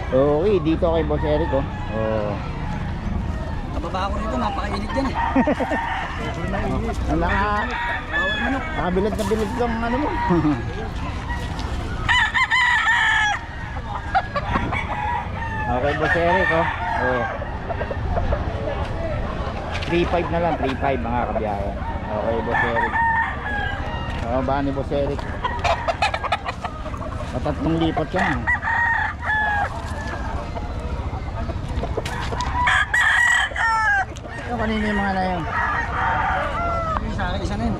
Okay, dito kay Boss Eric oh. Oh. Nababa ako rito, napakainit dyan eh. Ang nakabilad na bilad lang ano mo. Okay, Boss Eric oh. Oh. 3.5 na lang, 3.5 mga kabiyahe. Okay, Boss Eric. Ba ni Boss Eric? Matatlong lipat yan. Ano kanina yung mga na yun? Sa akin, isa na yun.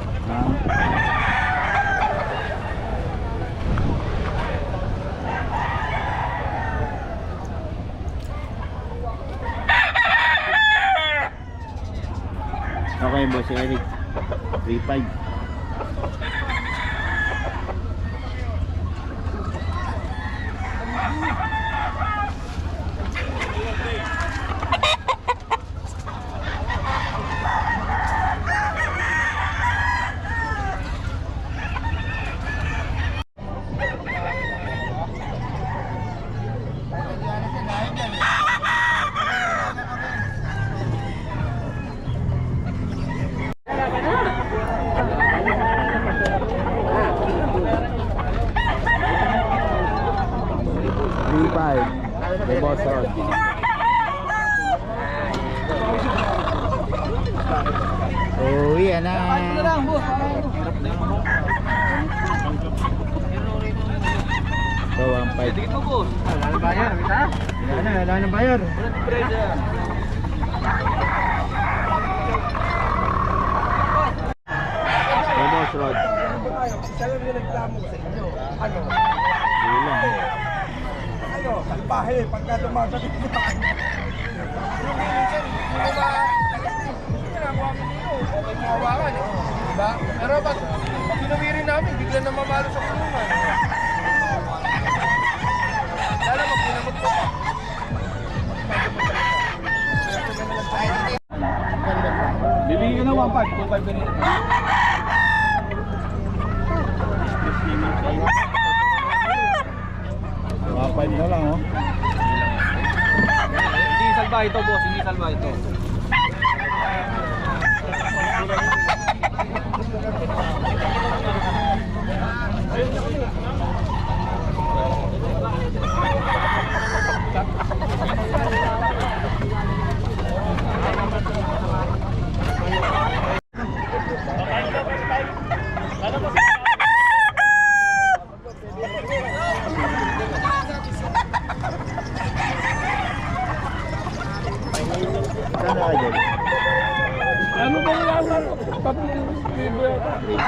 Okay, Boss Eric. 3.5. The Boss Rod. Oh, yan na. So, 1.5. Tigit mo, boss. Wala na bayar, kita? Wala na bayar. The Boss Rod. Sabi yung reklamo sa inyo. Ano? Bilang. Ano? Salbahe, pagka dumagat ito. Okay, mawawakan eh. Diba? Pero pag pinuwirin namin, bigla na mamalo sa kulungan. Lalo mo, pinamot ko pa. Bibigyan ko na 1.5. 2.5 ganito. Mga 5 na lang oh. Hindi salba ito, boss. Hindi salba ito. Saan na kayo? Ano ba yung lasan? Tatlong libo yata. 3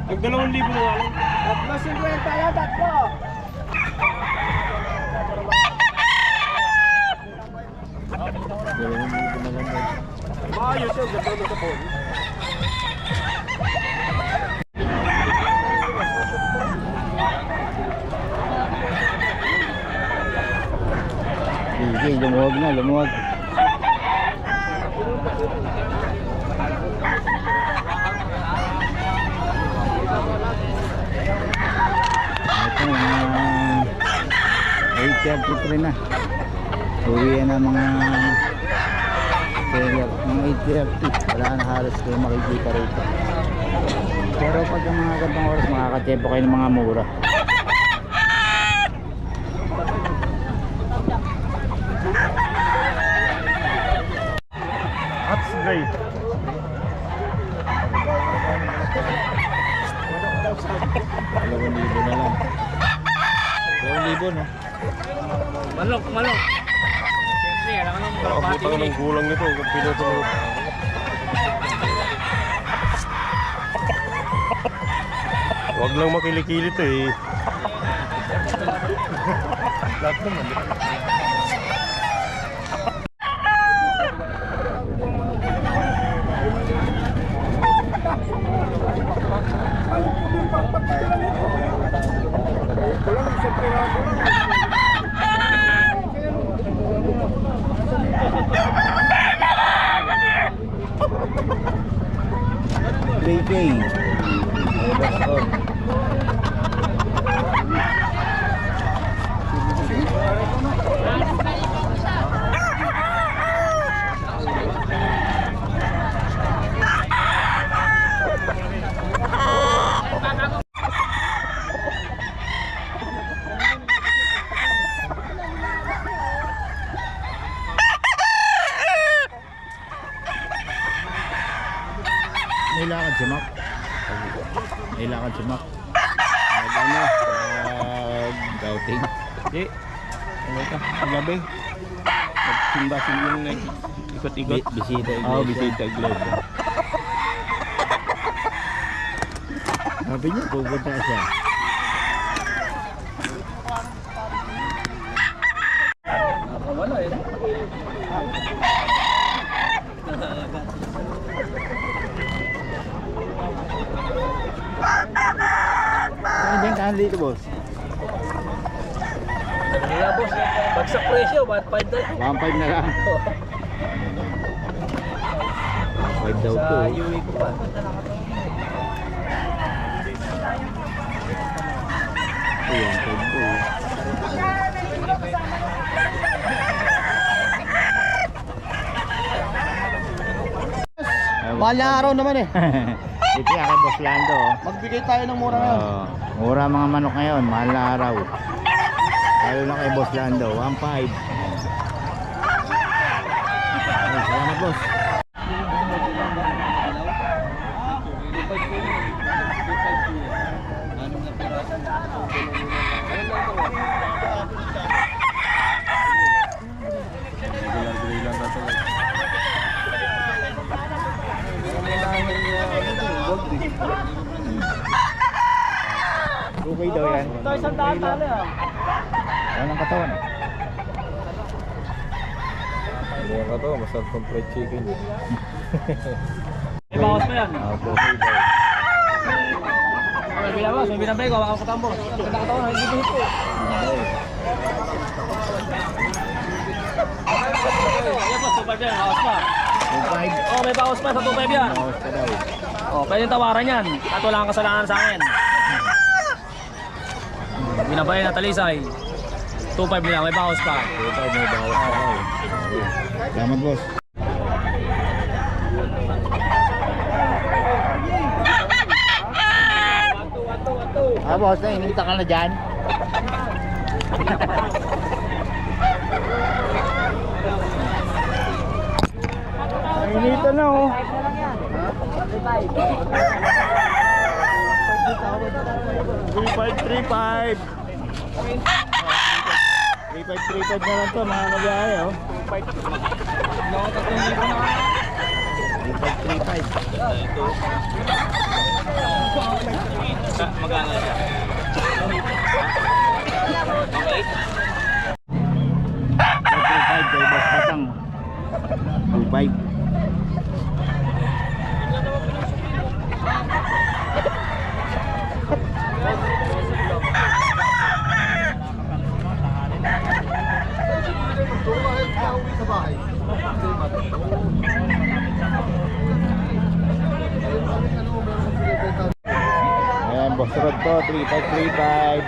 Nag-2,000 na lang. 350 yan, tatlo. Maayos yun, ganda sa phone. Sige, lumuwag na, lumuwag. Ito, 8:33 na. Uwi na mga seller, mga 8:30. Wala na halos kayo makikita rito. Pero pag ang mga gandang oras, makakatempo kayo ng mga mura. That's great. no? Manok. Siyempre, alam ka nung kalapati Abutan ko ng gulang nito. Kung pinutulog. Huwag lang makilikili to eh. Lahat naman. JK. May lakad si Mac. May lakad si Mac. Ano? Gauting. Hindi. Ano ka? Kagabi. Nagsimba-simba yung ikot-ikot. Bisita iglesia. Oo, bisita iglesia. Sabi niya, pupunta siya. Wala eh. Saan bentahan dito, boss? Kaya boss, bagsak presyo, 1.5 daw. 1.5 na lang. 5 daw to. Sa UE ko pa. Ayan, 5 to. Mahal na araw naman eh. Ito yan kay Boss Lando. Oh. Magbigay tayo ng mura ngayon. Mura mga manok ngayon, mahal na araw. Lalo na kay Boss Lando, 1.5. Ay, salamat boss. Okay daw yan. Ito, isang daan tali ah. Walang katawan eh. Ano ka to? Masarap ng fried chicken. May bawas pa yan. Okay daw. May binawas, may binabay ko, ako katambo. Ganda katawan, hindi ko hito. Ayan po, 2.5 yan, bawas pa. 2.5. Oh, may bawas pa sa 2.5 yan. Bawas ka daw. Oh, pwede tawaran yan. At wala kang kasalanan sa akin. Binabay na talisay. 2.5 lang, may bawas pa. 2.5 may bawas ka daw. Salamat boss. Boss, nainita ka na dyan? Nainita na oh. 3535. 3535 na lang to mga kabiyahe oh. 3535. Magkano siya? 35 kay Boss Patang. 25. Ayan, Boss Rod to, 3535.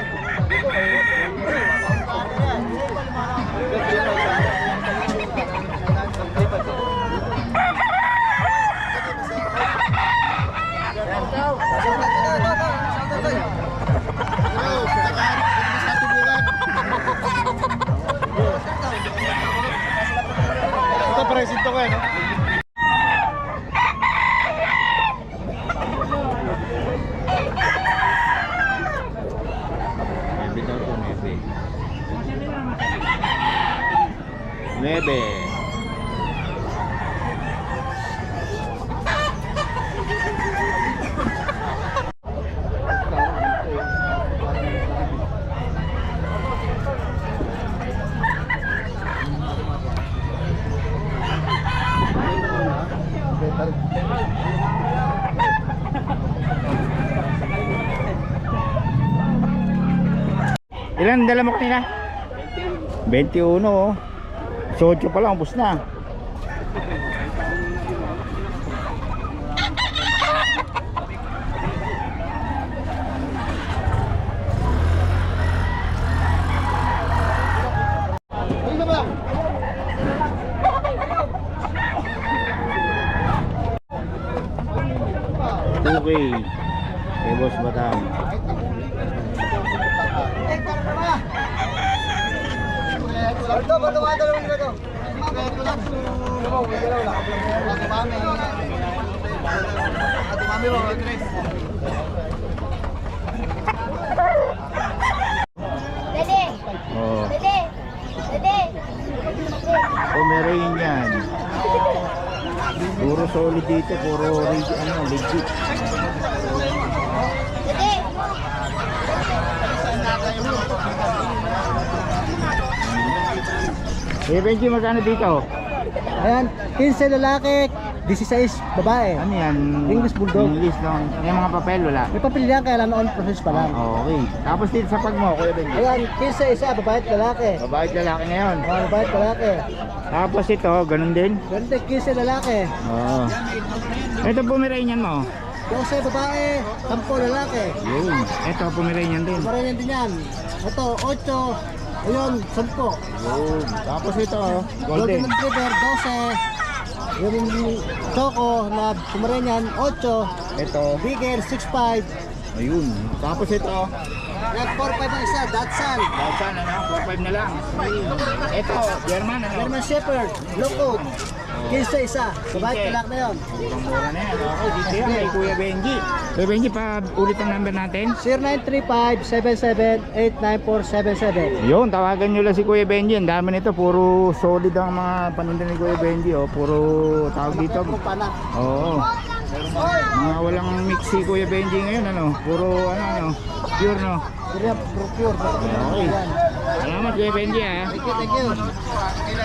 Ito, presento ko eh, no? May bitaw to, may Ilan dala mo kanina? 21 oh. 18 pa lang, ubos na. Okay. Kay Boss Batang. Dede! Oh. Dede! Dede! Pomeranian. Puro solid dito, puro legit. Dede! Eh, Benji, magkano dito? Ayan, 15 lalaki, 16 babae. Ano yan? English Bulldog. English lang. Yung mga papel, wala. May papel yan, kaya lang on process pa lang. Okay. Tapos dito sa pag mo, Kuya Benji. Ayan, 15 isa, babae at lalaki. Babae at lalaki ngayon. Babae at lalaki. Tapos ito, ganun din. Ganda, 15 lalaki. Oo. Ito Pomeranian mo. 12 babae, 10 lalaki. Yun. Ito Pomeranian din. Maraming din yan. Ito, 8. Ayun, 10. Yun. Tapos ito, Golden golden. Retriever, 12. Yung Choco na Pomeranian, 8. Ito. Bigger, 6'5". Ayun. Tapos ito. Yan, 4'5 ang isa, Dachshund. Dachshund, ano? 4-5 na lang. Ito, German, ano? German Shepherd, Blue Coat. 15 isa, babae at lalaki na yun. Murang-mura na yan. Okay, dito yan kay Kuya Benji. Kuya Benji, pa ulit ang number natin. 0935-77-89477. Yun, tawagan nyo lang si Kuya Benji. Ang dami nito, puro solid ang mga paninda ni Kuya Benji. Oh. Puro tawag dito. Panak. Oo. Mga walang mix si Kuya Benji ngayon, ano? Puro ano, pure, no? Pure. Okay. Salamat Kuya Benji, ha. Thank you, thank you.